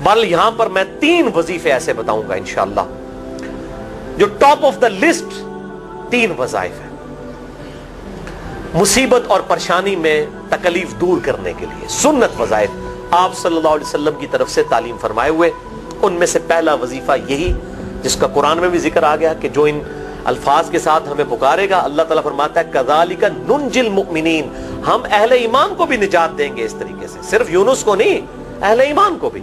بل یہاں پر میں 3 وظیفے ایسے بتاؤں گا انشاءاللہ جو ٹاپ آف دا لسٹ 3 وظائف ہیں مصیبت اور پریشانی میں تکلیف دور کرنے کے لیے، سنت وظائف آپ صلی اللہ علیہ وسلم کی طرف سے تعلیم فرمائے ہوئے. ان میں سے پہلا وظیفہ یہی جس کا قرآن میں بھی ذکر آ گیا کہ جو ان الفاظ کے ساتھ ہمیں پکارے گا، اللہ تعالیٰ فرماتا ہے کذالک ننجی المؤمنین، ہم اہل ایمان کو بھی نجات دیں گے اس طریقے سے، صرف یونس کو نہیں، اہل ایمان کو بھی.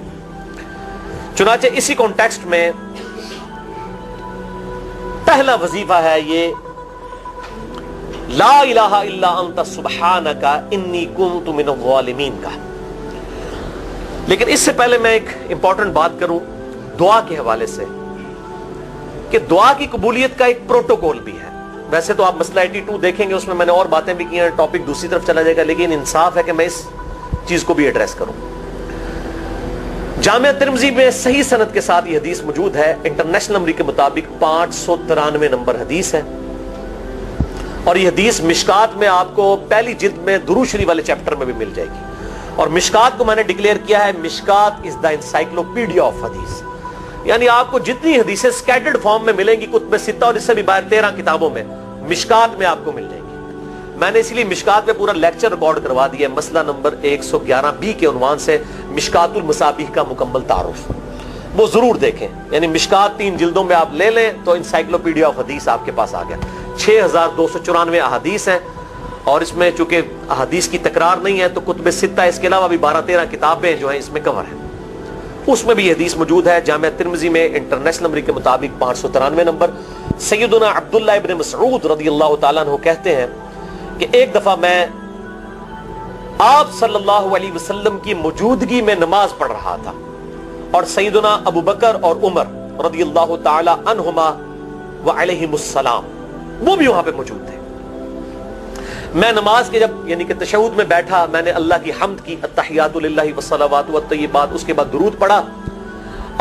چنانچہ اسی کانٹیکسٹ میں پہلا وظیفہ ہے یہ لا الہ الا انت سبحانک انی کنت من الظالمین کا. لیکن اس سے پہلے میں ایک امپورٹنٹ بات کروں دعا کے حوالے سے کہ دعا کی قبولیت کا ایک پروٹوکول بھی ہے. ویسے تو آپ مسئلہ 82 دیکھیں گے، اس میں نے اور باتیں بھی کی ہیں، ٹاپک دوسری طرف چلا جائے گا، لیکن انصاف ہے کہ میں اس چیز کو بھی ایڈریس کروں. جامعہ ترمذی میں صحیح سند کے ساتھ یہ حدیث موجود ہے، انٹرنیشنل نمبر کے مطابق 593 نمبر حدیث ہے، اور یہ حدیث مشکات میں آپ کو پہلی جلد میں درود شریف والے چیپٹر میں بھی مل جائے گی. اور مشکات کو میں نے ڈکلیئر کیا ہے مشکات از دا انسائکلوپیڈیا آف حدیث، یعنی آپ کو جتنی حدیثیں سکیٹرڈ فارم میں ملیں گی کتب ستہ اور اس سے بھی باہر 13 کتابوں میں، مشکات میں آپ کو مل جائیں گی. میں نے اسی لیے مشکات میں پورا لیکچر ریکارڈ کروا دیا ہے، مسئلہ نمبر 111B کے عنوان سے مشکات المصابیح کا مکمل تعارف، وہ ضرور دیکھیں. یعنی مشکات 3 جلدوں میں آپ لے لیں تو انسائکلوپیڈیا آف حدیث آپ کے پاس آ گیا. 6294 احادیث ہیں، اور اس میں چونکہ احادیث کی تکرار نہیں ہے تو کتب ستہ اس کے علاوہ بھی 12-13 کتابیں جو ہیں اس میں کور ہیں، اس میں بھی یہ حدیث موجود ہے. جامعہ ترمذی میں انٹرنیشنل نمبر کے مطابق 593 نمبر. سیدنا عبداللہ ابن مسعود رضی اللہ تعالیٰ عنہ کہتے ہیں کہ ایک دفعہ میں آپ صلی اللہ علیہ وسلم کی موجودگی میں نماز پڑھ رہا تھا، اور سیدنا ابو بکر اور عمر رضی اللہ تعالی عنہما وعلیہم السلام وہ بھی وہاں پہ موجود تھے. میں نماز کے جب یعنی کہ تشہد میں بیٹھا، میں نے اللہ کی حمد کی، التحیات للہ والصلوات والطیبات، اس کے بعد درود پڑھا،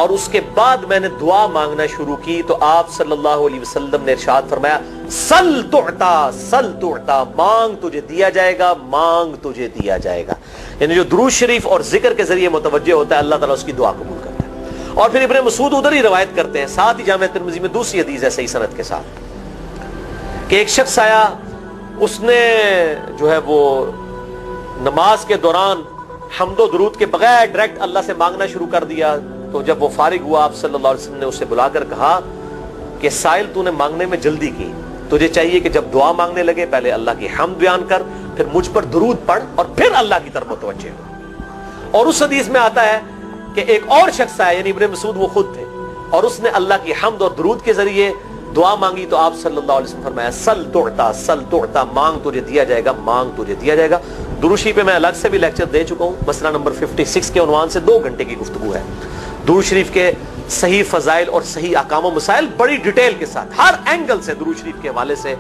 اور اس کے بعد میں نے دعا مانگنا شروع کی تو آپ صلی اللہ علیہ وسلم نے ارشاد فرمایا سل تعطا سل تعطا، مانگ تجھے دیا جائے گا، مانگ تجھے دیا جائے گا. یعنی جو درود شریف اور ذکر کے ذریعے متوجہ ہوتا ہے اللہ تعالیٰ اس کی دعا قبول کرتا ہے. اور پھر ابن مسعود ادھر ہی روایت کرتے ہیں، ساتھ ہی جامعہ ترمذی میں دوسری حدیث ہے صحیح سند کے ساتھ کہ ایک شخص آیا، اس نے جو ہے وہ نماز کے دوران حمد و درود کے بغیر ڈائریکٹ اللہ سے مانگنا شروع کر دیا. تو جب وہ فارغ ہوا آپ صلی اللہ علیہ وسلم نے اسے بلا کر کہا کہ سائل تو نے مانگنے میں جلدی کی، تجھے چاہیے کہ جب دعا مانگنے لگے پہلے اللہ کی حمد بیان کر، پھر مجھ پر درود پڑھ، اور پھر اللہ کی طرف متوجہ ہو. اور اس حدیث میں آتا ہے کہ ایک اور شخص آیا، یعنی ابن مسعود وہ خود تھے، اور اس نے اللہ کی حمد اور درود کے ذریعے دعا مانگی تو آپ صلی اللہ علیہ وسلم فرمایا سل تعطا سل تعطا، مانگ تجھے دیا جائے گا، مانگ تجھے دیا جائے گا. درود شریف پہ میں الگ سے بھی لیکچر دے چکا ہوں، مسئلہ نمبر 56 کے عنوان سے 2 گھنٹے کی گفتگو ہے. درود شریف کے صحیح فضائل اور صحیح احکام و مسائل بڑی ڈیٹیل کے ساتھ ہر اینگل سے درود شریف کے حوالے سے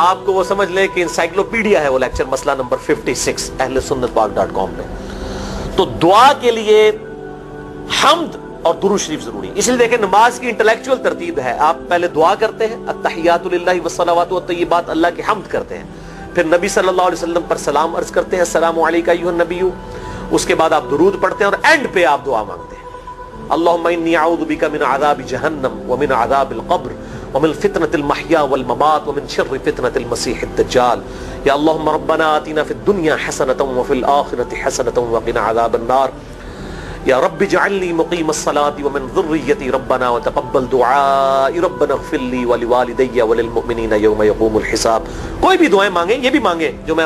آپ کو وہ سمجھ لیں کہ انسائکلوپیڈیا ہے وہ لیکچر، مسئلہ نمبر 56 اہل سنت پاک.com میں. تو دعا کے لیے حمد اور درود شریف ضروری. اس لیے دیکھیں نماز کی انٹلیکچوئل ترتیب ہے، آپ پہلے دعا کرتے ہیں التحیات للہ والصلوات والطیبات، اللہ کی حمد کرتے ہیں، پھر نبی صلی اللہ علیہ وسلم پر سلام عرض کرتے ہیں السلام علیکہ ایھا النبی، اس کے بعد آپ درود پڑھتے ہیں، اور اینڈ پہ آپ دعا مانگتے ہیں اللہم انی اعوذ بک من عذاب جہنم ومن عذاب القبر ومن فتنة المحیا والممات ومن شر فتنة المسیح الدجال. یا اللہم ربنا آتنا فی الدنیا حسنة وفی الآخرة حسنة وقنا عذاب النار. یا رب اجعلنی مقیم الصلاة ومن ذریتی ربنا وتقبل دعائی ربنا اغفر لی ولوالدی وللمؤمنین یوم یقوم الحساب. کوئی بھی دعائیں مانگیں، یہ بھی مانگیں جو میں